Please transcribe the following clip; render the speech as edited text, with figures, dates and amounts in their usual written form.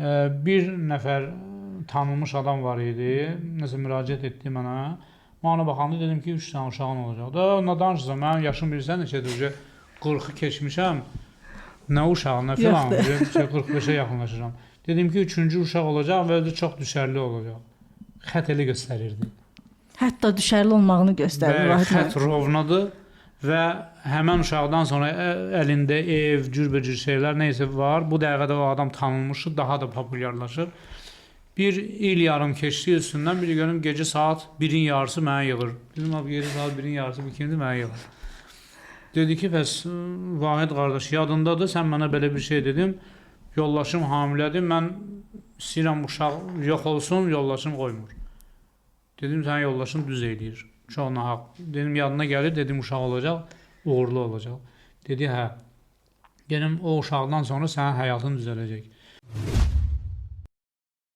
Bir nəfər tanınmış adam var idi. Nəsə müraciət etdi mənə. Mən ona baxanda dedim ki, 3 dənə uşağın olacaq. Da onunla danışırsam, mənim yaşım bilirsən neçədir? 40-ı keçmişəm. Nə uşağı, nə filan. 45-ə yaxınlaşıram. Dedim ki, 3-cü uşaq olacaq və özü çox düşərli olacaq. Xət elə göstərirdi. Hətta düşərli olmağını göstərir. Xət rovnadır və həmən uşaqdan sonra əlində ev, cürbəcür şeylər neysə var. Bu dəqiqədə o adam tanınmışdır, daha da populyarlaşır. Bir il yarım keçdi üstündən, bir görüm gecə saat 1-in yarısı mənə yığır. Dedim, abi gecə saat 1-in yarısı bir kimdir mənə yığır. Dedi ki, bəs Vahid qardaş yadındadır, sən mənə belə bir şey dedim. Yoldaşım hamilədir, mən istəyirəm uşaq yox olsun, yoldaşım qoymur. Dedim, sənin yoldaşın düz eləyir. Çox nahaq. Dedim, yadına gəlir, dedim, uşaq olacaq, uğurlu olacaq. Dedi, hə. Dedim, o uşaqdan sonra sənin həyatın düzələcək.